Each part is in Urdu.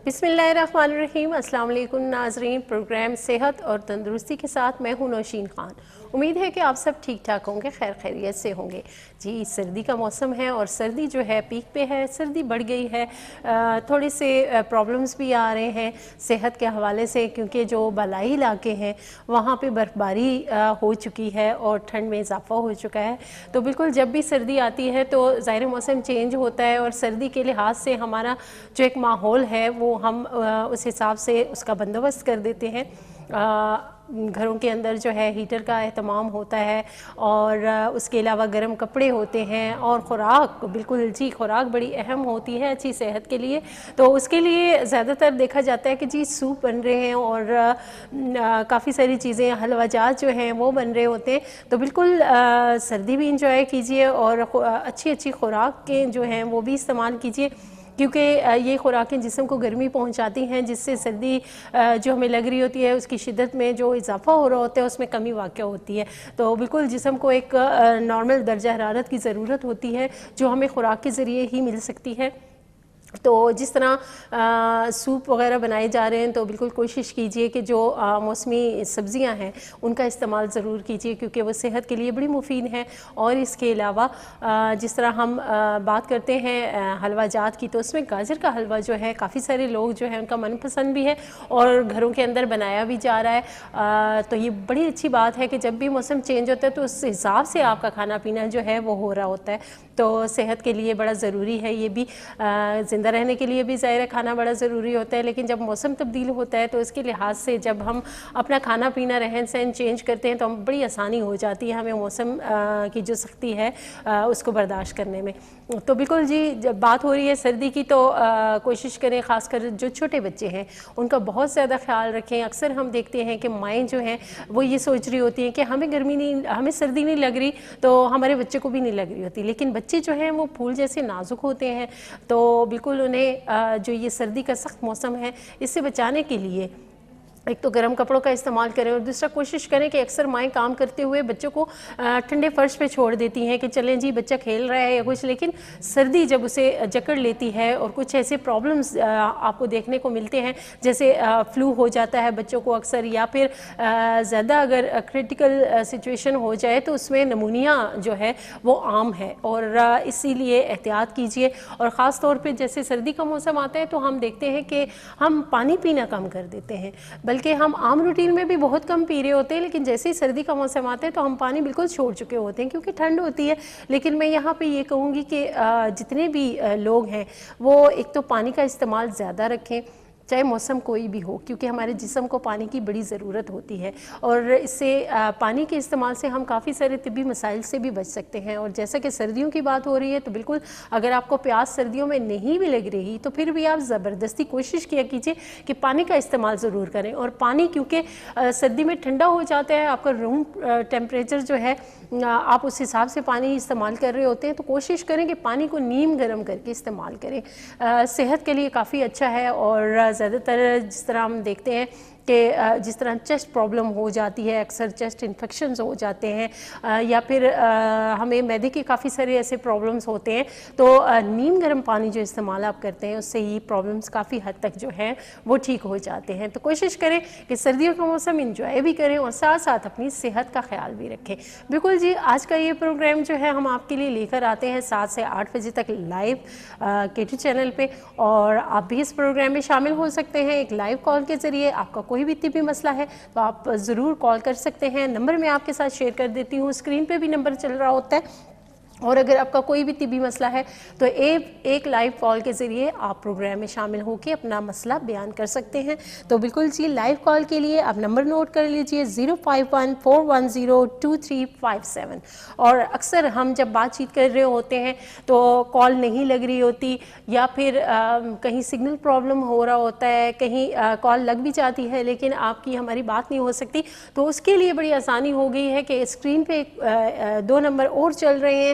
بسم اللہ الرحمن الرحیم۔ السلام علیکم ناظرین، پروگرام صحت اور تندرستی کے ساتھ میں ہوں نوشین خان۔ امید ہے کہ آپ سب ٹھیک ٹھاک ہوں گے، خیر خیریت سے ہوں گے۔ جی سردی کا موسم ہے اور سردی جو ہے پیک پہ ہے، سردی بڑھ گئی ہے، تھوڑے سے پرابلمز بھی آ رہے ہیں صحت کے حوالے سے، کیونکہ جو بالائی علاقے ہیں وہاں پہ برف باری ہو چکی ہے اور ٹھنڈ میں اضافہ ہو چکا ہے۔ تو بالکل جب بھی سردی آتی ہے تو ظاہر موسم چینج ہوتا ہے، اور سردی کے لحاظ سے ہمارا جو ایک ماحول ہے وہ ہم اس حساب سے اس کا بندوبست کر دیتے ہیں۔ گھروں کے اندر جو ہے ہیٹر کا اہتمام ہوتا ہے، اور اس کے علاوہ گرم کپڑے ہوتے ہیں، اور خوراک، بالکل جی خوراک بڑی اہم ہوتی ہے اچھی صحت کے لیے۔ تو اس کے لیے زیادہ تر دیکھا جاتا ہے کہ جی سوپ بن رہے ہیں اور کافی ساری چیزیں، حلوہ جات جو ہیں وہ بن رہے ہوتے ہیں۔ تو بالکل سردی بھی انجوائے کیجئے اور اچھی اچھی خوراکیں جو ہیں وہ بھی استعمال کیجئے، کیونکہ یہ خوراکیں جسم کو گرمی پہنچاتی ہیں، جس سے سردی جو ہمیں لگ رہی ہوتی ہے اس کی شدت میں جو اضافہ ہو رہا ہوتا ہے اس میں کمی واقع ہوتی ہے۔ تو بالکل جسم کو ایک نارمل درجہ حرارت کی ضرورت ہوتی ہے جو ہمیں خوراک کے ذریعے ہی مل سکتی ہے۔ تو جس طرح سوپ وغیرہ بنائے جا رہے ہیں تو بالکل کوشش کیجئے کہ جو موسمی سبزیاں ہیں ان کا استعمال ضرور کیجئے، کیونکہ وہ صحت کے لیے بڑی مفید ہیں۔ اور اس کے علاوہ جس طرح ہم بات کرتے ہیں حلوہ جات کی، تو اس میں گاجر کا حلوہ جو ہے کافی سارے لوگ جو ہیں ان کا من پسند بھی ہے اور گھروں کے اندر بنایا بھی جا رہا ہے۔ تو یہ بڑی اچھی بات ہے کہ جب بھی موسم چینج ہوتا ہے تو اس حساب سے آپ کا کھانا پینا جو ہے وہ ہو رہا ہوتا ہے۔ تو صحت کے لیے بڑا ضروری ہے، یہ بھی زندہ رہنے کے لیے بھی ظاہر کھانا بڑا ضروری ہوتا ہے، لیکن جب موسم تبدیل ہوتا ہے تو اس کے لحاظ سے جب ہم اپنا کھانا پینا رہن سہن چینج کرتے ہیں تو ہم بڑی آسانی ہو جاتی ہے ہمیں موسم کی جو سختی ہے اس کو برداشت کرنے میں۔ تو بالکل جی جب بات ہو رہی ہے سردی کی تو کوشش کریں، خاص کر جو چھوٹے بچے ہیں ان کا بہت زیادہ خیال رکھیں۔ اکثر ہم دیکھتے ہیں کہ مائیں جو ہیں وہ یہ سوچ رہی ہوتی ہیں کہ ہمیں سردی نہیں لگ رہی تو ہمارے بچے کو بھی نہیں لگ رہی ہوتی، لیکن بچے جو ہیں وہ پھول جیسے نازک ہوتے ہیں۔ تو بالکل انہیں جو یہ سردی کا سخت موسم ہے اس سے بچانے کے لیے ایک تو گرم کپڑوں کا استعمال کریں، اور دوسرا کوشش کریں کہ اکثر مائیں کام کرتے ہوئے بچوں کو ٹھنڈے فرش پہ چھوڑ دیتی ہیں کہ چلیں جی بچہ کھیل رہا ہے یا کچھ، لیکن سردی جب اسے جکڑ لیتی ہے اور کچھ ایسے پرابلمز آپ کو دیکھنے کو ملتے ہیں جیسے فلو ہو جاتا ہے بچوں کو اکثر، یا پھر زیادہ اگر کریٹیکل سچویشن ہو جائے تو اس میں نمونیا جو ہے وہ عام ہے، اور اسی لیے احتیاط کیجئے۔ اور خاص طور پہ جیسے سردی کا موسم آتا ہے تو ہم دیکھتے ہیں کہ ہم پانی پینا کم کر دیتے ہیں، بلکہ ہم عام روٹین میں بھی بہت کم پی رہے ہوتے ہیں، لیکن جیسے ہی سردی کا موسم آتا ہے تو ہم پانی بالکل چھوڑ چکے ہوتے ہیں کیونکہ ٹھنڈ ہوتی ہے۔ لیکن میں یہاں پہ یہ کہوں گی کہ جتنے بھی لوگ ہیں وہ ایک تو پانی کا استعمال زیادہ رکھیں، چاہے موسم کوئی بھی ہو، کیونکہ ہمارے جسم کو پانی کی بڑی ضرورت ہوتی ہے، اور اس سے پانی کے استعمال سے ہم کافی سارے طبی مسائل سے بھی بچ سکتے ہیں۔ اور جیسا کہ سردیوں کی بات ہو رہی ہے تو بالکل اگر آپ کو پیاس سردیوں میں نہیں بھی لگ رہی تو پھر بھی آپ زبردستی کوشش کیا کیجئے کہ پانی کا استعمال ضرور کریں۔ اور پانی کیونکہ سردی میں ٹھنڈا ہو جاتا ہے، آپ کا روم ٹیمپریچر جو ہے آپ اس حساب سے پانی استعمال کر رہے ہوتے ہیں، تو کوشش کریں کہ پانی کو نیم گرم کر کے استعمال کریں، صحت کے لیے کافی اچھا ہے۔ اور زیادہ تر جس طرح ہم دیکھتے ہیں کہ جس طرح چیسٹ پرابلم ہو جاتی ہے، اکثر چیسٹ انفیکشنز ہو جاتے ہیں، یا پھر ہمیں معدے کے کافی سارے ایسے پرابلمز ہوتے ہیں، تو نیم گرم پانی جو استعمال آپ کرتے ہیں اس سے یہ پرابلمز کافی حد تک جو ہیں وہ ٹھیک ہو جاتے ہیں۔ تو کوشش کریں کہ سردیوں کا موسم انجوائے بھی کریں اور ساتھ ساتھ اپنی صحت کا خیال بھی رکھیں۔ بالکل جی آج کا یہ پروگرام جو ہے ہم آپ کے لیے لے کر آتے ہیں 7 سے 8 بجے تک لائیو KT چینل پہ، اور آپ بھی اس پروگرام میں شامل ہو سکتے ہیں ایک لائیو کال کے ذریعے۔ آپ کا کوئی بھی طبی مسئلہ ہے تو آپ ضرور کال کر سکتے ہیں، نمبر میں آپ کے ساتھ شیئر کر دیتی ہوں، اسکرین پہ بھی نمبر چل رہا ہوتا ہے۔ اور اگر آپ کا کوئی بھی طبی مسئلہ ہے تو ایک لائیو کال کے ذریعے آپ پروگرام میں شامل ہو کے اپنا مسئلہ بیان کر سکتے ہیں۔ تو بالکل جی لائیو کال کے لیے آپ نمبر نوٹ کر لیجئے 051-410-2357۔ اور اکثر ہم جب بات چیت کر رہے ہوتے ہیں تو کال نہیں لگ رہی ہوتی، یا پھر کہیں سگنل پرابلم ہو رہا ہوتا ہے، کہیں کال لگ بھی جاتی ہے لیکن آپ کی ہماری بات نہیں ہو سکتی، تو اس کے لیے بڑی آسانی ہو گئی ہے کہ اسکرین پہ 2 نمبر اور چل رہے ہیں،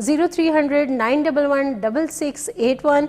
0300 911 6681,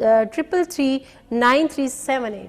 333 9378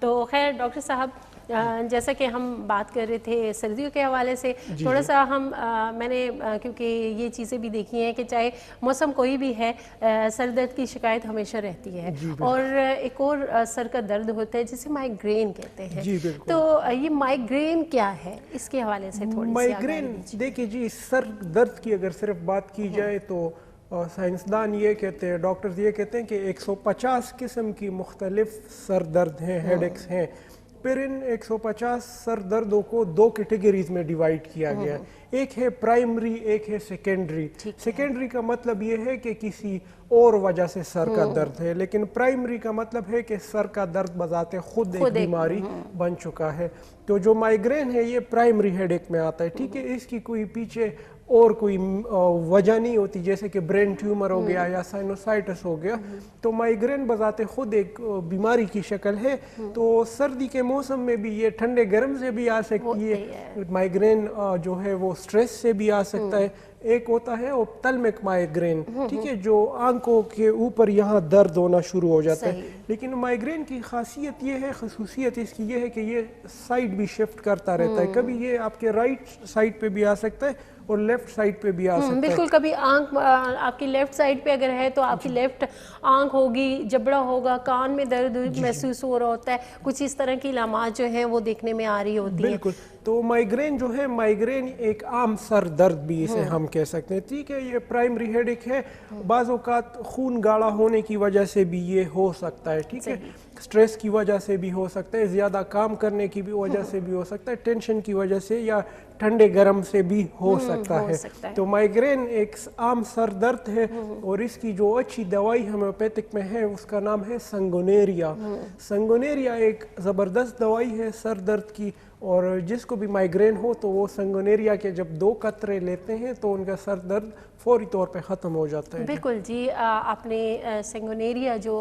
تو خیر ڈاکٹر صاحب جیسا کہ ہم بات کر رہے تھے سردیوں کے حوالے سے, تھوڑا سا میں نے کیونکہ یہ چیزیں بھی دیکھی ہیں کہ چاہے موسم کوئی بھی ہے سر درد کی شکایت ہمیشہ رہتی ہے, اور ایک اور سر کا درد ہوتا ہے جسے مائیگرین کہتے ہیں. تو یہ مائیگرین کیا ہے, اس کے حوالے سے تھوڑی سی مائیگرین دیکھیے جی, سر درد کی اگر صرف بات کی جائے تو سائنسدان یہ کہتے ہیں, ڈاکٹرز یہ کہتے ہیں کہ 150 قسم کی مختلف سر درد ہیں, ہیڈ ایکس ہیں. پھر ان 150 سر دردوں کو 2 کیٹیگریز میں ڈیوائیڈ کیا گیا ہے. ایک ہے پرائمری, ایک ہے سیکنڈری. سیکنڈری کا مطلب یہ ہے کہ کسی اور وجہ سے سر کا درد ہے, لیکن پرائمری کا مطلب ہے کہ سر کا درد بذات خود ایک بیماری بن چکا ہے. تو جو مائیگرین ہے یہ پرائمری ہیڈ ایک میں آتا ہے, ٹھیک ہے. اس کی کوئی پیچھے اور کوئی وجہ نہیں ہوتی, جیسے کہ برین ٹیومر ہو گیا یا سائنوسائٹس ہو گیا. تو مائیگرین بذات خود ایک بیماری کی شکل ہے. تو سردی کے موسم میں بھی یہ ٹھنڈے گرم سے بھی آ سکتی ہے. مائیگرین جو ہے وہ سٹریس سے بھی آ سکتا ہے. ایک ہوتا ہے اوپتلمک مائیگرین, ٹھیک ہے, جو آنکھوں کے اوپر یہاں درد ہونا شروع ہو جاتا ہے. لیکن مائیگرین کی خاصیت یہ ہے, خصوصیت اس کی یہ ہے کہ یہ سائیڈ بھی شفٹ کرتا رہتا ہے. کبھی یہ آپ کے رائٹ سائیڈ پہ بھی آ سکتا ہے اور لیفٹ سائیڈ پہ بھی آ سکتا ہے. بالکل, کبھی آنکھ آپ کی لیفٹ سائیڈ پہ اگر ہے تو آپ کی لیفٹ آنکھ ہوگی, جبڑا ہوگا, کان میں درد محسوس ہو رہا ہوتا ہے, کچھ اس طرح کی علامات جو ہیں وہ دیکھنے میں آ رہی ہوتی ہیں. بالکل. تو مائیگرین جو ہے, مائیگرین ایک عام سر درد بھی اسے ہم کہہ سکتے ہیں, ٹھیک ہے. یہ پرائمری ہیڈ ایک ہے. بعض اوقات خون گاڑھا ہونے کی وجہ سے بھی یہ ہو سکتا ہے, ٹھیک ہے. سٹریس کی وجہ سے بھی ہو سکتا ہے, زیادہ کام کرنے کی بھی وجہ سے بھی ہو سکتا ہے, ٹینشن کی وجہ سے یا ٹھنڈے گرم سے بھی ہو سکتا ہے. تو مائیگرین ایک عام سر درد ہے, اور اس کی جو اچھی دوائی ہومیوپیتھک میں ہے اس کا نام ہے سنگونیریا. سنگونیریا ایک زبردست دوائی ہے سر درد کی, اور جس کو بھی مائیگرین ہو تو وہ سنگونیریا کے جب 2 قطرے لیتے ہیں تو ان کا سر درد فوری طور پہ ختم ہو جاتا ہے. بالکل جی, آپ نے سنگونیریا جو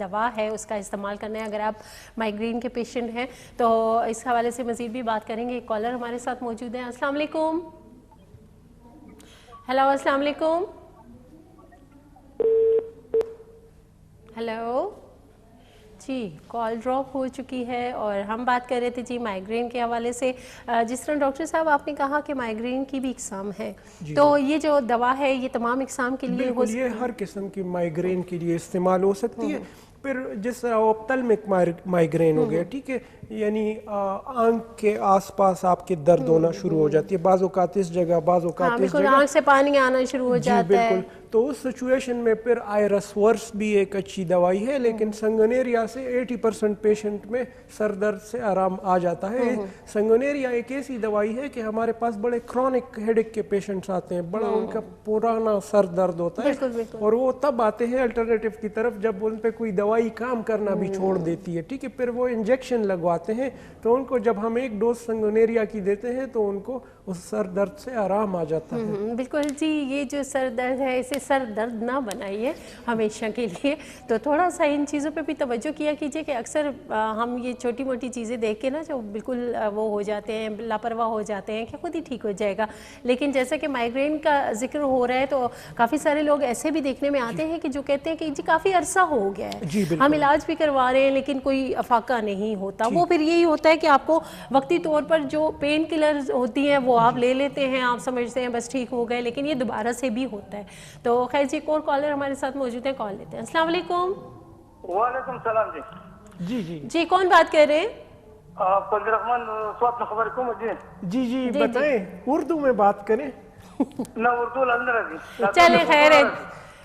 دوا ہے اس کا استعمال کرنا ہے اگر آپ مائیگرین کے پیشنٹ ہیں. تو اس حوالے سے مزید بھی بات کریں گے. ایک کالر ہمارے ساتھ موجود ہیں. السلام علیکم. ہیلو, السلام علیکم. ہیلو جی, کال ڈراپ ہو چکی ہے, اور ہم بات کر رہے تھے جی مائیگرین کے حوالے سے. جس طرح ڈاکٹر صاحب آپ نے کہا کہ مائیگرین کی بھی اقسام ہے, تو یہ جو دوا ہے یہ تمام اقسام کے لیے بالکل, یہ ہر قسم کی مائیگرین کے لیے استعمال ہو سکتی ہے. پھر جس طرح اوپتلمک مائیگرین ہو گیا, ٹھیک ہے, یعنی آنکھ کے آس پاس آپ کے درد ہونا شروع ہو جاتی ہے, بعض اوقات اس جگہ, بعض اوقات اس جگہ, آنکھ سے پانی آنا شروع ہو جاتا ہے. بالکل. تو اس سچویشن میں پھر آئرس ورس بھی ایک اچھی دوائی ہے, لیکن سنگونیریا سے 80% پیشنٹ میں سر درد سے آرام آ جاتا ہے. سنگونیریا ایک ایسی دوائی ہے کہ ہمارے پاس بڑے کرونک ہیڈ ایک کے پیشنٹس آتے ہیں, بڑا ان کا پرانا سر درد ہوتا ہے, اور وہ تب آتے ہیں الٹرنیٹیو کی طرف جب ان پہ کوئی دوائی کام کرنا بھی چھوڑ دیتی ہے, ٹھیک ہے. پھر وہ انجیکشن لگواتے ہیں, تو ان کو جب ہم ایک ڈوز سنگونیریا کی دیتے ہیں تو ان کو اس سر درد سے آرام آ جاتا ہے. بالکل جی, یہ جو سر درد ہے اسے سر درد نہ بنائیے ہمیشہ کے لیے. تو تھوڑا سا ان چیزوں پہ بھی توجہ کیا کیجئے کہ اکثر ہم یہ چھوٹی موٹی چیزیں دیکھ کے نا جو بالکل وہ ہو جاتے ہیں, لاپرواہ ہو جاتے ہیں کہ خود ہی ٹھیک ہو جائے گا. لیکن جیسا کہ مائیگرین کا ذکر ہو رہا ہے تو کافی سارے لوگ ایسے بھی دیکھنے میں آتے ہیں کہ جو کہتے ہیں کہ جی کافی عرصہ ہو گیا ہے, ہم علاج بھی کروا رہے ہیں لیکن کوئی افاقہ نہیں ہوتا. وہ پھر یہی ہوتا ہے کہ آپ کو وقتی طور پر جو پین کلرز ہوتی ہیں وہ آپ لے لیتے ہیں, آپ سمجھتے ہیں بس ٹھیک ہو گئے, لیکن یہ دوبارہ سے بھی ہوتا ہے. تو خیر جی, ایک اور کالر ہمارے ساتھ موجود ہیں, کال لیتے ہیں. السلام علیکم. وعلیکم السلام جی. جی جی جی, کون بات کر رہے ہیں؟ عبد الرحمن سوات خبر کو جی. جی جی بتائیں, اردو میں بات کریں. نہ اردو لندر جی. چلے خیر ہے,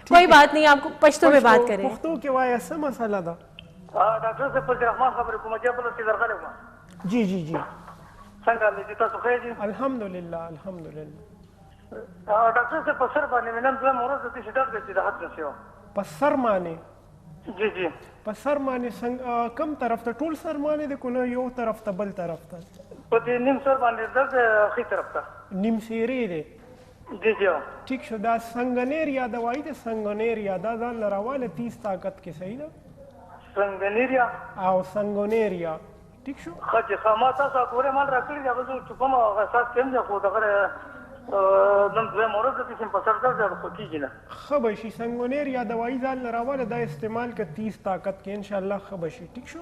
کوئی بات نہیں, آپ کو پشتو میں بات کریں. پختو کے وای ایسا مسئلہ تھا. ڈاکٹر سے عبد الرحمن خبر کو مجھے بلا سی درخواست ہے. جی جی جی, څنګه دې تاسو خیر جی؟ الحمدللہ الحمدللہ. ډاکټر صاحب په سر باندې مې نن دوه مورز د دې درد دی د حد نشو. په سر باندې؟ جی جی. په سر باندې څنګه کم طرف ته, ټول سر باندې د کنه یو طرف ته بل طرف ته؟ په دې نیم سر باندې درد خې طرف ته. نیم سیری دی. جی جی. ٹھیک شو, دا سنگونیریا دوائی ده, سنگونیریا دا ځان لراواله 30 طاقت کې صحیح ده. سنگونیریا او سنگونیریا ٹھیک شو. خځه خما تاسو ګوره مال راکړی دا وځو چې کوم اساس کېم ده خو دغه نن دوه مورز د دې په سر درد خو کیږي نه. خبشي سنگونیریا دوائی ځان لراواله دا استعمال ک 30 طاقت کې انشاءالله خبشي, ٹھیک شو.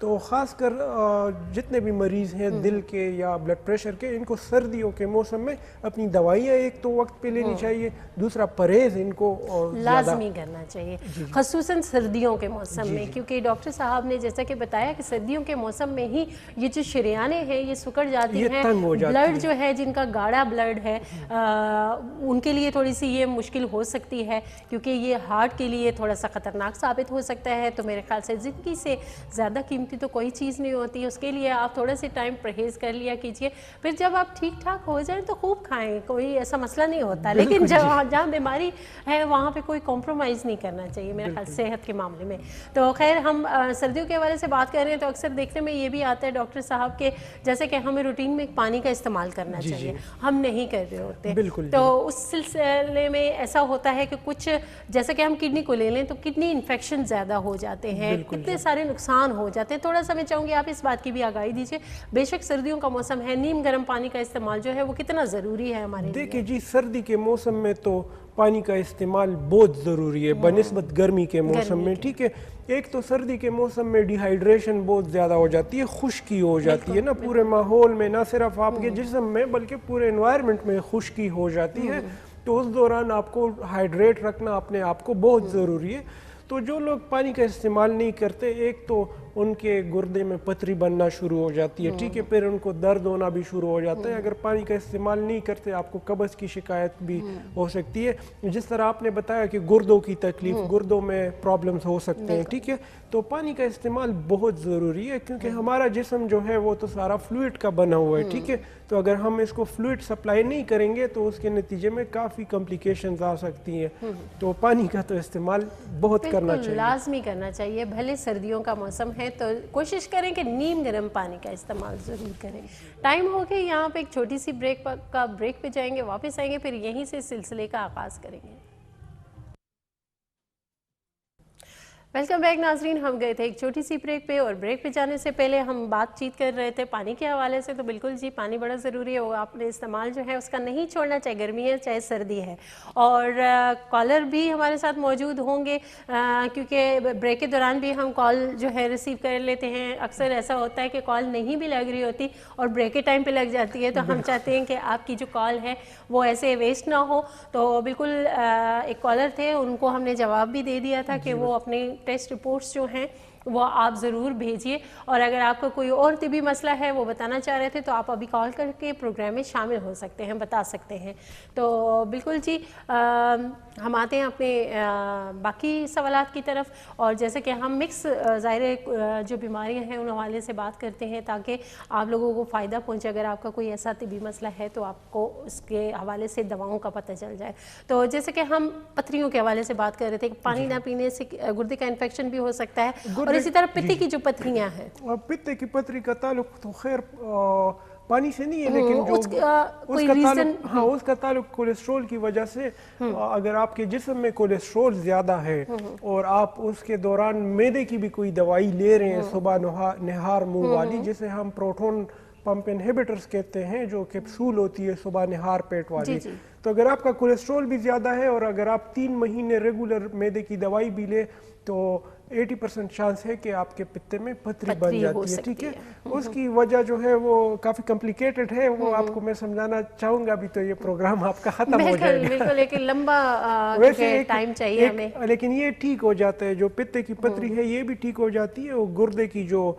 تو خاص کر جتنے بھی مریض ہیں دل کے یا بلڈ پریشر کے، ان کو سردیوں کے موسم میں اپنی دوائیاں ایک تو وقت پہ لینی چاہیے، دوسرا پرہیز ان کو لازمی کرنا چاہیے، خصوصاً سردیوں کے موسم میں، کیونکہ ڈاکٹر صاحب نے جیسا کہ بتایا کہ سردیوں کے موسم میں ہی یہ جو شریانیں ہیں یہ سکڑ جاتی ہیں، بلڈ جو ہے جن کا گاڑھا بلڈ ہے ان کے لیے تھوڑی سی یہ مشکل ہو سکتی ہے، کیونکہ یہ ہارٹ کے لیے تھوڑا سا خطرناک ثابت ہو سکتا ہے۔ تو میرے خیال سے زندگی سے زیادہ قیمتی تو کوئی چیز نہیں ہوتی، اس کے لیے آپ تھوڑا سے ٹائم پرہیز کر لیا کیجئے، پھر جب آپ ٹھیک ٹھاک ہو جائیں تو خوب کھائیں، کوئی ایسا مسئلہ نہیں ہوتا، لیکن جہاں بیماری ہے وہاں پہ کوئی کمپرومائز نہیں کرنا چاہیے میرے خیال صحت کے معاملے میں۔ تو خیر ہم سردیوں کے حوالے سے بات کر رہے ہیں تو اکثر دیکھنے میں یہ بھی آتا ہے ڈاکٹر صاحب کے جیسے کہ ہمیں روٹین میں پانی کا استعمال کرنا چاہیے، ہم نہیں کر رہے ہوتے، تو اس سلسلے میں ایسا ہوتا ہے کہ کچھ جیسے کہ ہم کڈنی کو لے لیں تو کڈنی انفیکشن زیادہ ہو جاتے ہیں، کتنے سارے نقصان ہو جاتے ہیں۔ تھوڑا سا میں چاہوں گی آپ اس بات کی بھی آگاہی دیجیے، بے شک سردیوں کا موسم ہے، نیم گرم پانی کا استعمال جو ہے وہ کتنا ضروری ہے ہمارے لیے؟ دیکھیں جی، سردی کے موسم میں تو پانی کا استعمال بہت ضروری ہے بنسبت گرمی کے موسم میں، ٹھیک ہے۔ ایک تو سردی کے موسم میں ڈی ہائیڈریشن بہت زیادہ ہو جاتی ہے، خشکی ہو جاتی ہے نا پورے ماحول میں، نہ صرف آپ کے جسم میں بلکہ پورے انوائرمنٹ میں خشکی ہو جاتی ہے، تو اس دوران آپ کو ہائیڈریٹ رکھنا اپنے آپ کو بہت ضروری ہے۔ تو جو لوگ پانی کا استعمال نہیں کرتے، ایک تو ان کے گردے میں پتھری بننا شروع ہو جاتی ہے، ٹھیک ہے، پھر ان کو درد ہونا بھی شروع ہو جاتا ہے۔ اگر پانی کا استعمال نہیں کرتے آپ کو قبض کی شکایت بھی ہو سکتی ہے، جس طرح آپ نے بتایا کہ گردوں کی تکلیف، گردوں میں پرابلمز ہو سکتے ہیں، ٹھیک ہے۔ تو پانی کا استعمال بہت ضروری ہے کیونکہ ہمارا جسم جو ہے وہ تو سارا فلوئڈ کا بنا ہوا ہے، ٹھیک ہے۔ تو اگر ہم اس کو فلوئڈ سپلائی نہیں کریں گے تو اس کے نتیجے میں کافی کمپلیکیشنز آ سکتی ہیں، تو پانی کا تو استعمال بہت کرنا چاہیے، لازمی کرنا چاہیے۔ بھلے سردیوں کا موسم ہے تو کوشش کریں کہ نیم گرم پانی کا استعمال ضرور کریں۔ ٹائم ہو گیا، یہاں پہ ایک چھوٹی سی بریک پہ جائیں گے، واپس آئیں گے، پھر یہیں سے سلسلے کا آغاز کریں گے۔ ویلکم بیک ناظرین، ہم گئے تھے ایک چھوٹی سی بریک پہ، اور بریک پہ جانے سے پہلے ہم بات چیت کر رہے تھے پانی کے حوالے سے۔ تو بالکل جی، پانی بڑا ضروری ہے، وہ آپ نے استعمال جو ہے اس کا نہیں چھوڑنا، چاہے گرمی ہے چاہے سردی ہے۔ اور کالر بھی ہمارے ساتھ موجود ہوں گے، کیونکہ بریک کے دوران بھی ہم کال جو ہے ریسیو کر لیتے ہیں۔ اکثر ایسا ہوتا ہے کہ کال نہیں بھی لگ رہی ہوتی اور بریک کے ٹائم پہ لگ جاتی ہے، تو ہم چاہتے ہیں کہ آپ کی جو کال ہے وہ ایسے ویسٹ نہ ہو۔ تو بالکل ایک کالر تھے، ان کو ہم نے جواب بھی دے دیا تھا کہ وہ اپنے ٹیسٹ رپورٹس جو ہیں وہ آپ ضرور بھیجیے، اور اگر آپ کا کوئی اور طبی مسئلہ ہے وہ بتانا چاہ رہے تھے تو آپ ابھی کال کر کے پروگرام میں شامل ہو سکتے ہیں، بتا سکتے ہیں۔ تو بالکل جی، ہم آتے ہیں اپنے باقی سوالات کی طرف، اور جیسے کہ ہم مکس ظاہر جو بیماریاں ہیں ان حوالے سے بات کرتے ہیں تاکہ آپ لوگوں کو فائدہ پہنچے۔ اگر آپ کا کوئی ایسا طبی مسئلہ ہے تو آپ کو اس کے حوالے سے دواؤں کا پتہ چل جائے۔ تو جیسے کہ ہم پتھریوں کے حوالے سے بات کر رہے تھے کہ پانی نہ پینے سے گردے کا انفیکشن بھی ہو سکتا ہے، اور اسی طرح پتے کی جو پتھریاں ہیں، پتے کی پتھری کا تعلق تو خیر پانی سے نہیں ہے، لیکن جو اس کا تعلق کولیسٹرول کی وجہ سے، اگر آپ کے جسم میں کولیسٹرول زیادہ ہے اور آپ اس کے دوران معدے کی بھی کوئی دوائی لے رہے ہیں صبح نہار منہ والی، جسے ہم پروٹون پمپ انہیبیٹرز کہتے ہیں، جو کیپسول ہوتی ہے صبح نہار پیٹ والی، تو اگر آپ کا کولیسٹرول بھی زیادہ ہے اور اگر آپ 3 مہینے ریگولر معدے کی دوائی بھی لیں تو 80% چانس ہے کہ آپ کے پتے میں پتھری بن جاتی ہے، ٹھیک ہے۔ اس کی وجہ جو ہے وہ کافی کمپلیکیٹڈ ہے، وہ آپ کو میں سمجھانا چاہوں گا، ابھی تو یہ پروگرام آپ کا ختم ہو جائے گا، بالکل ایک لمبا ٹائم چاہیے ہمیں، لیکن یہ ٹھیک ہو جاتا ہے۔ جو پتے کی پتھری ہے یہ بھی ٹھیک ہو جاتی ہے، اور گردے کی جو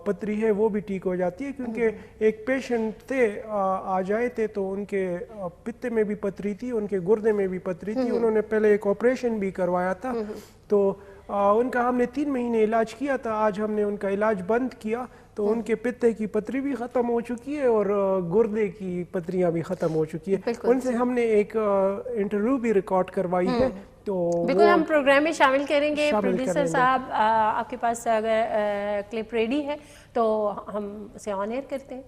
پتھری ہے وہ بھی ٹھیک ہو جاتی ہے، کیونکہ ایک پیشنٹ تھے آ جائے تھے تو ان کے پتے میں بھی پتھری تھی، ان کے گردے میں بھی پتھری تھی، انہوں نے پہلے ایک آپریشن بھی کروایا تھا، تو ان کا ہم نے 3 مہینے علاج کیا تھا۔ آج ہم نے ان کا علاج بند کیا تو ان کے پتے کی پتھری بھی ختم ہو چکی ہے اور گردے کی پتھریاں بھی ختم ہو چکی ہے۔ ان سے ہم نے ایک انٹرویو بھی ریکارڈ کروائی ہے، تو بالکل ہم پروگرام میں شامل کریں گے۔ پروڈیوسر صاحب آپ کے پاس اگر کلپ ریڈی ہے تو ہم اسے آن ایئر کرتے ہیں۔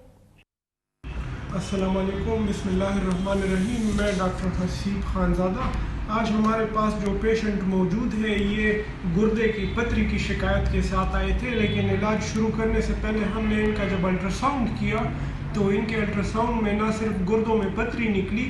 السلام علیکم، بسم اللہ الرحمن الرحیم، میں ڈاکٹر حسیب خانزادہ۔ آج ہمارے پاس جو پیشنٹ موجود ہے یہ گردے کی پتھری کی شکایت کے ساتھ آئے تھے، لیکن علاج شروع کرنے سے پہلے ہم نے ان کا جب الٹرا ساؤنڈ کیا تو ان کے الٹرا ساؤنڈ میں نہ صرف گردوں میں پتھری نکلی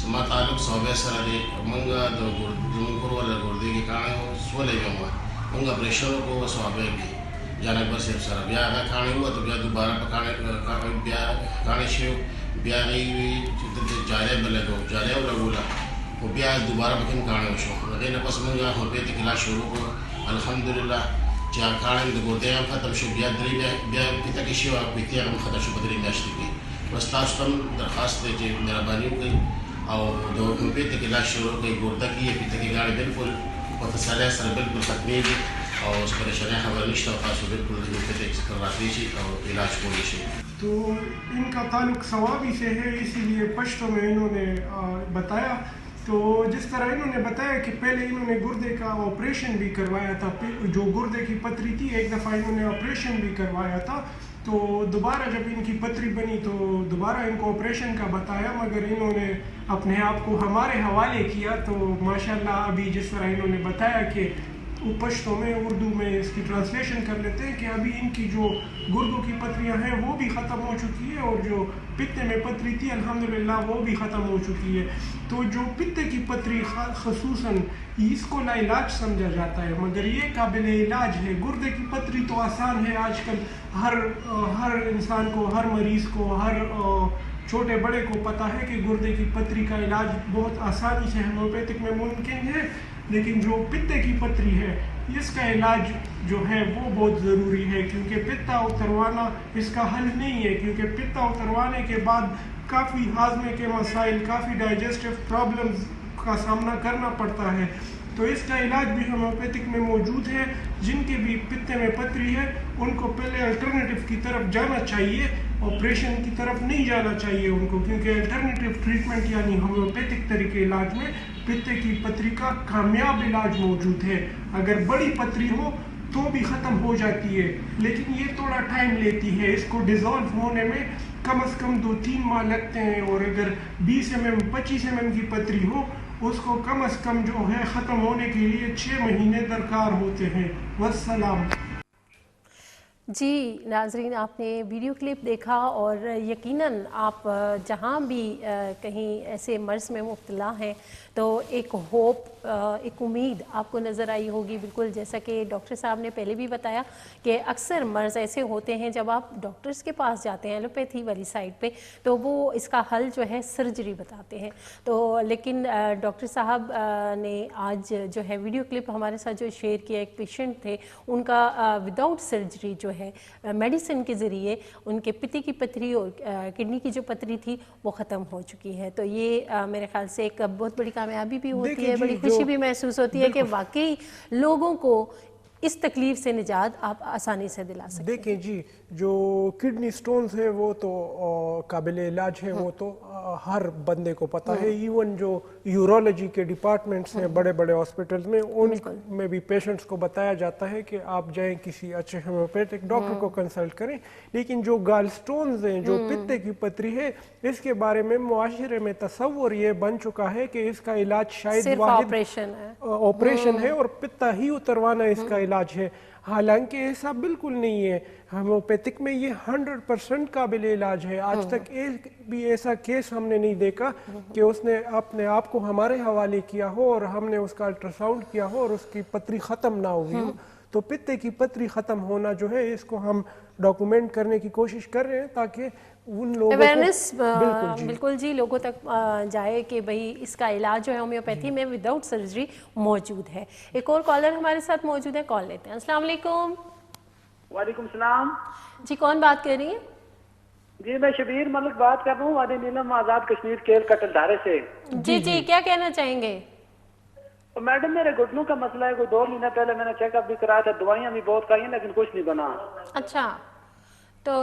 Sama taluk sobe sarade manga do gurdur wala gurde ki kaane swale gama manga pressure ko sobe bi jana bas sara biya ga kaane huwa to biya dobara pakane biya kaane shiu biya gai chute jale bale do jale wala bola ko biya dobara pakin kaane sho lagina pas manga ho pe te kila shuru ko alhamdulillah ja kaane do gurde am khatam sho biya dri biya pita ki shiu ak pita am khatam sho badri nashti ki bas tastam darkhast de je mehrabani ho gayi اور جو پیتے کے علاج شروع کی گردہ کی ہے پیتے کی گاڑی بالکل متصالح سر بالکل ختمی گی اور اس پریشانی خبر نشتا ہوتا سو بالکل پیتے کرواتی شی اور علاج کولی شی. تو ان کا تعلق ثوابی سے ہے اسی لیے پشتوں میں انہوں نے بتایا. تو جس طرح انہوں نے بتایا کہ پہلے انہوں نے گردے کا آپریشن بھی کروایا تھا, جو گردے کی پتھری تھی ایک دفعہ انہوں نے آپریشن بھی کروایا تھا. تو دوبارہ جب ان کی پتھری بنی تو دوبارہ ان کو آپریشن کا بتایا, مگر انہوں نے اپنے آپ کو ہمارے حوالے کیا. تو ماشاءاللہ ابھی جس طرح انہوں نے بتایا کہ پشتوں میں اردو میں اس کی ٹرانسلیشن کر لیتے ہیں کہ ابھی ان کی جو گردوں کی پتھریاں ہیں وہ بھی ختم ہو چکی ہے اور جو پتے میں پتھری تھی الحمدللہ وہ بھی ختم ہو چکی ہے. تو جو پتے کی پتھری خصوصاً اس کو لا علاج سمجھا جاتا ہے مگر یہ قابل علاج ہے. گردے کی پتھری تو آسان ہے, آج کل ہر انسان کو, ہر مریض کو, ہر چھوٹے بڑے کو پتہ ہے کہ گردے کی پتھری کا علاج بہت آسانی سے ہومیوپیتھک میں ممکن ہے. لیکن جو پتے کی پتھری ہے اس کا علاج جو ہے وہ بہت ضروری ہے, کیونکہ پتا اتروانا اس کا حل نہیں ہے, کیونکہ پتا اتروانے کے بعد کافی ہاضمے کے مسائل, کافی ڈائجسٹیو پرابلمز کا سامنا کرنا پڑتا ہے. تو اس کا علاج بھی ہومیوپیتھک میں موجود ہے. جن کے بھی پتے میں پتھری ہے ان کو پہلے الٹرنیٹیو کی طرف جانا چاہیے, آپریشن کی طرف نہیں جانا چاہیے ان کو, کیونکہ الٹرنیٹیو ٹریٹمنٹ یعنی ہومیوپیتھک طریقے علاج میں پتے کی پتھری کا کامیاب علاج موجود ہے. اگر بڑی پتھری ہو تو بھی ختم ہو جاتی ہے لیکن یہ تھوڑا ٹائم لیتی ہے, اس کو ڈیزالو ہونے میں کم از کم 2-3 ماہ لگتے ہیں. اور اگر 20 mm 25 mm کی پتھری ہو اس کو کم از کم جو ہے ختم ہونے کے لیے 6 مہینے درکار ہوتے ہیں. والسلام. جی ناظرین, آپ نے ویڈیو کلپ دیکھا اور یقیناً آپ جہاں بھی کہیں ایسے مرض میں مبتلا ہیں تو ایک ہوپ, ایک امید آپ کو نظر آئی ہوگی. بالکل جیسا کہ ڈاکٹر صاحب نے پہلے بھی بتایا کہ اکثر مرض ایسے ہوتے ہیں جب آپ ڈاکٹرز کے پاس جاتے ہیں ایلوپیتھی والی سائڈ پہ تو وہ اس کا حل جو ہے سرجری بتاتے ہیں. تو لیکن ڈاکٹر صاحب نے آج جو ہے ویڈیو کلپ ہمارے ساتھ جو شیئر کیا, ایک پیشنٹ تھے ان کا وداؤٹ سرجری جو ہے میڈیسن کے ذریعے ان کے پتے کی پتھری اور کڈنی کی جو پتھری تھی وہ ختم ہو چکی ہے. تو یہ میرے خیال سے ایک بہت بڑی کامیابی بھی ہوتی ہے, بڑی خوشی بھی محسوس ہوتی ہے کہ واقعی لوگوں کو اس تکلیف سے نجات آپ آسانی سے دلا سکتے ہیں. دیکھیں جی, جو کڈنی سٹونز ہیں وہ تو قابل علاج ہے, وہ تو ہر بندے کو پتہ ہے. ایون جو یورولوجی کے ڈپارٹمنٹس ہیں بڑے بڑے ہاسپٹلز میں, ان میں بھی پیشنٹس کو بتایا جاتا ہے کہ آپ جائیں کسی اچھے ہومیوپیتھک ڈاکٹر کو کنسلٹ کریں. لیکن جو گال سٹونز ہیں, جو پتے کی پتھری ہے, اس کے بارے میں معاشرے میں تصور یہ بن چکا ہے کہ اس کا علاج شاید واحد آپریشن ہے اور پتا ہی اتروانا اس کا علاج ہے. حالانکہ ایسا بالکل نہیں ہے. ہومیوپیتھک میں یہ 100% قابل علاج ہے. آج تک ایک بھی ایسا کیس ہم نے نہیں دیکھا کہ اس نے اپنے آپ کو ہمارے حوالے کیا ہو اور ہم نے اس کا الٹراساؤنڈ کیا ہو اور اس کی پتھری ختم نہ ہوئی ہو. تو پتے کی پتھری ختم ہونا جو ہے اس کو ہم ڈاکومنٹ کرنے کی کوشش کر رہے ہیں تاکہ ان لوگوں اویئرنیس بالکل جی لوگوں تک جائے کہ بھئی اس کا علاج جو ہے ہومیوپیتھی میں وداؤٹ سرجری موجود ہے. ایک اور کالر ہمارے ساتھ موجود ہے, کال لیتے ہیں. السلام علیکم. وعلیکم السلام. جی کون بات کر رہی ہیں؟ جی میں شبیر ملک بات کر رہا ہوں, وادی نیلم آزاد کشمیر کیل کٹل دھارے سے. جی کیا کہنا چاہیں گے؟ میڈم میرے گھٹنوں کا مسئلہ ہے, کوئی 2 مہینے پہلے میں نے چیک اپ بھی کرایا تھا, دوائیاں بھی بہت کھائی ہیں لیکن کچھ نہیں بنا. اچھا, تو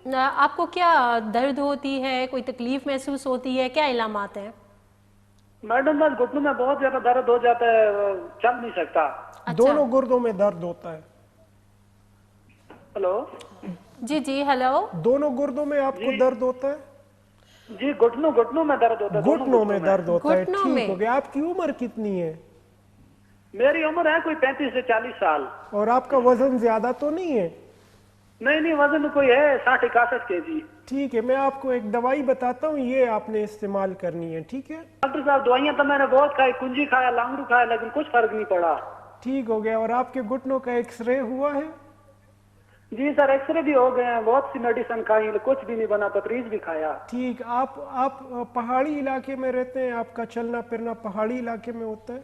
آپ کو کیا درد ہوتی ہے، کوئی تکلیف محسوس ہوتی ہے، کیا علامات ہیں؟ میڈم بس گھٹنوں میں بہت زیادہ درد ہو جاتا ہے، چل نہیں سکتا۔ دونوں گردوں میں درد ہوتا ہے؟ ہلو جی جی ہلو، دونوں گردوں میں آپ کو درد ہوتا ہے؟ جی گھٹنوں میں درد ہوتا ہے، گھٹنوں میں درد ہوتا ہے، گھٹنوں میں۔ ٹھیک ہو گیا۔ آپ کی عمر کتنی ہے؟ میری عمر ہے کوئی 35 سے 40 سال۔ اور آپ کا وزن زیادہ تو نہیں ہے؟ نہیں وزن کوئی ہے 60-61 kg۔ ٹھیک ہے، میں آپ کو ایک دوائی بتاتا ہوں، یہ آپ نے استعمال کرنی ہے، ٹھیک ہے؟ ڈاکٹر صاحب دوائیاں تو میں نے بہت کھائی، کنجی کھایا، لانگڑو کھایا، لیکن کچھ فرق نہیں پڑا۔ ٹھیک ہو گیا۔ اور آپ کے گھٹنوں کا ایکس رے ہوا ہے؟ جی سر ایکس رے بھی ہو گئے ہیں، بہت سی میڈیسن کھائی، کچھ بھی نہیں بنا، پتریز بھی کھایا۔ ٹھیک، آپ پہاڑی علاقے میں رہتے ہیں؟ آپ کا چلنا پھرنا پہاڑی علاقے میں ہوتا ہے؟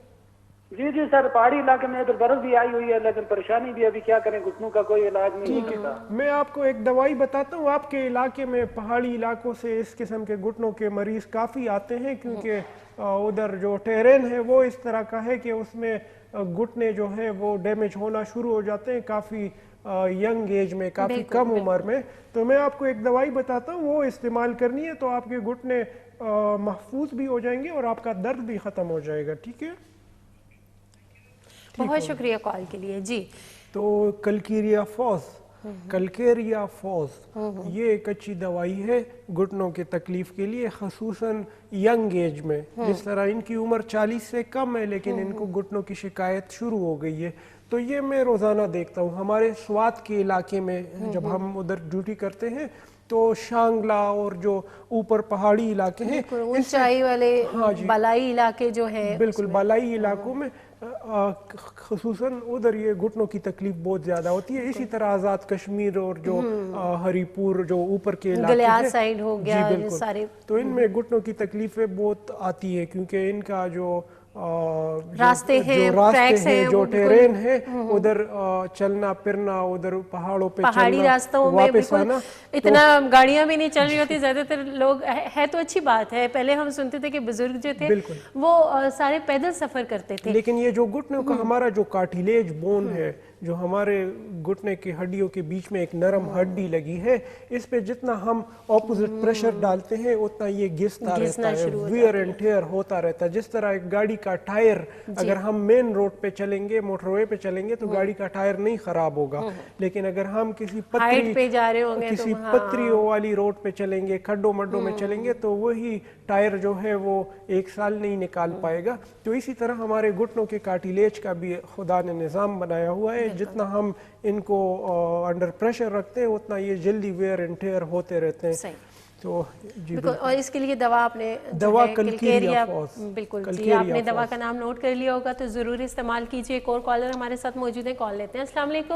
جی سر پہاڑی علاقے میں ادھر برف بھی آئی ہوئی ہے، لیکن پریشانی بھی ابھی کیا کریں، گھٹنوں کا کوئی علاج نہیں ہوتا۔ میں آپ کو ایک دوائی بتاتا ہوں۔ آپ کے علاقے میں پہاڑی علاقوں سے اس قسم کے گھٹنوں کے مریض کافی آتے ہیں، کیونکہ ادھر جو ٹیرین ہے وہ اس طرح کا ہے کہ اس میں گھٹنے جو ہیں وہ ڈیمیج ہونا شروع ہو جاتے ہیں کافی ینگ ایج میں، کافی کم عمر میں۔ تو میں آپ کو ایک دوائی بتاتا ہوں، وہ استعمال کرنی ہے تو آپ کے گھٹنے محفوظ بھی ہو جائیں گے اور آپ کا درد بھی ختم ہو جائے گا، ٹھیک ہے؟ بہت شکریہ کال کے لیے۔ جی تو کلکیریا فوز یہ ایک اچھی دوائی ہے گھٹنوں کے تکلیف کے لیے، خصوصاً ینگ ایج میں۔ جس طرح ان کی عمر 40 سے کم ہے لیکن ان کو گھٹنوں کی شکایت شروع ہو گئی ہے، تو یہ میں روزانہ دیکھتا ہوں۔ ہمارے سوات کے علاقے میں جب ہم ادھر ڈیوٹی کرتے ہیں تو شانگلہ اور جو اوپر پہاڑی علاقے ہیں، اونچائی والے بالائی علاقے جو ہیں، بالکل بالائی علاقوں میں خصوصاً ادھر یہ گھٹنوں کی تکلیف بہت زیادہ ہوتی ہے۔ اسی طرح آزاد کشمیر اور جو ہری پور جو اوپر کے علاقے گلیات ہیں، سائڈ ہو گیا، جی بالکل، سارے تو ان میں گھٹنوں کی تکلیفیں بہت آتی ہے، کیونکہ ان کا جو راستے ہیں، جو ٹیرین ہے، ادھر چلنا پھرنا، ادھر پہاڑوں پہ پہاڑی راستوں میں بالکل اتنا گاڑیاں بھی نہیں چل رہی ہوتی، زیادہ تر لوگ ہے تو اچھی بات ہے۔ پہلے ہم سنتے تھے کہ بزرگ جو تھے وہ سارے پیدل سفر کرتے تھے، لیکن یہ جو گھٹنوں کا ہمارا جو کارٹیلیج بون ہے، جو ہمارے گھٹنے کی ہڈیوں کے بیچ میں ایک نرم ہڈی لگی ہے، اس پہ جتنا ہم اپوزٹ پریشر ڈالتے ہیں اتنا یہ گھستا رہتا ہے، ویئر اینڈ ٹیئر ہوتا رہتا ہے۔ جس طرح ایک گاڑی کا ٹائر، اگر ہم مین روڈ پہ چلیں گے، موٹر وے پہ چلیں گے تو گاڑی کا ٹائر نہیں خراب ہوگا، لیکن اگر ہم کسی پتریوں والی روڈ پہ چلیں گے، کھڈوں مڈوں میں چلیں گے تو وہی ٹائر جو ہے وہ 1 سال نہیں نکال پائے گا۔ تو اسی طرح ہمارے گھٹنوں کے کارٹیلیج کا بھی خدا نے نظام بنایا ہوا ہے، جتنا ہم ان کو انڈر پریشر رکھتے ہیں اتنا یہ جلدی ویئر اینڈ ٹیئر ہوتے رہتے ہیں۔ تو جی اور اس کے لیے دوا آپ نے دوا کلکیریا فوز، بالکل جی آپ نے دوا کا نام نوٹ کر لیا ہوگا تو ضرور استعمال کیجیے۔ ایک اور کالر ہمارے ساتھ موجود ہیں، کال لیتے ہیں۔ السلام علیکم۔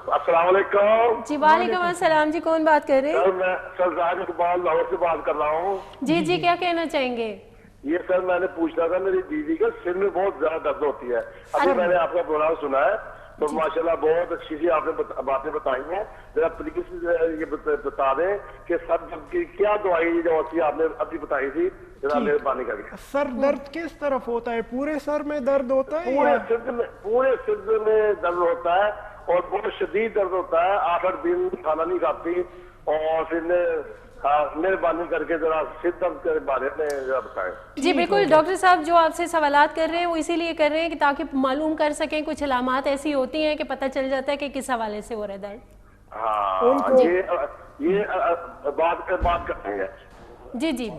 السلام علیکم جی وعلیکم السلام، جی کون بات کر رہے ہیں؟ سر میں سرزاد اقبال لاہور سے بات کر رہا ہوں۔ جی کیا کہنا چاہیں گے؟ یہ سر میں نے پوچھنا تھا، میری بیوی کا سر میں بہت زیادہ درد ہوتی ہے۔ ابھی میں نے آپ کا پروگرام سنا ہے تو ماشاءاللہ بہت اچھی سی آپ نے باتیں بتائی ہیں، ذرا پلیز یہ بتا دیں کہ سر درد کی کیا دوائی جو ہوتی ہے آپ نے ابھی بتائی تھی، ذرا مہربانی کر کے۔ سر درد کس طرف ہوتا ہے؟ پورے سر میں درد ہوتا ہے؟ پورے سر میں درد ہوتا ہے اور بہت شدید درد ہوتا ہے، 8 دن کھانا نہیں کھاتی، اور پھر مہربانی کر کے ذرا سر درد کے بارے میں ذرا بتائیں۔ جی بالکل ڈاکٹر صاحب، جو آپ سے سوالات کر رہے ہیں وہ اسی لیے کر رہے ہیں کہ تاکہ معلوم کر سکیں، کچھ علامات ایسی ہوتی ہیں کہ پتہ چل جاتا ہے کہ کس حوالے سے ہو رہا ہے درد۔ ہاں یہ بات کرتے ہیں۔ جی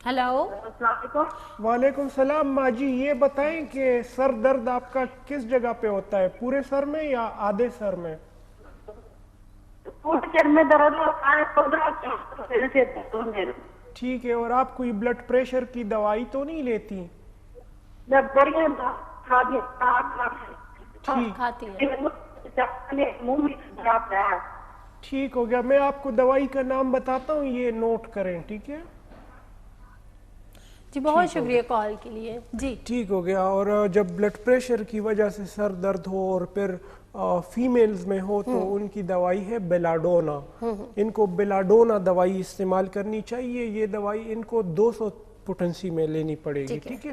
ہلو، السلام علیکم۔ وعلیکم السلام ماں جی، یہ بتائیں کہ سر درد آپ کا کس جگہ پہ ہوتا ہے، پورے سر میں یا آدھے سر میں؟ پورے سر میں درد ہوتا ہے۔ ٹھیک ہے، اور آپ کوئی بلڈ پریشر کی دوائی تو نہیں لیتی؟ ٹھیک ہو گیا، میں آپ کو دوائی کا نام بتاتا ہوں، یہ نوٹ کریں، ٹھیک ہے؟ جی بہت شکریہ کال کے لیے۔ جی ٹھیک ہو گیا۔ اور جب بلڈ پریشر کی وجہ سے سر درد ہو اور پھر فیمیلز میں ہو تو ان کی دوائی ہے بیلاڈونا۔ ان کو بیلاڈونا دوائی استعمال کرنی چاہیے۔ یہ دوائی ان کو 200 پوٹنسی میں لینی پڑے گی، ٹھیک ہے؟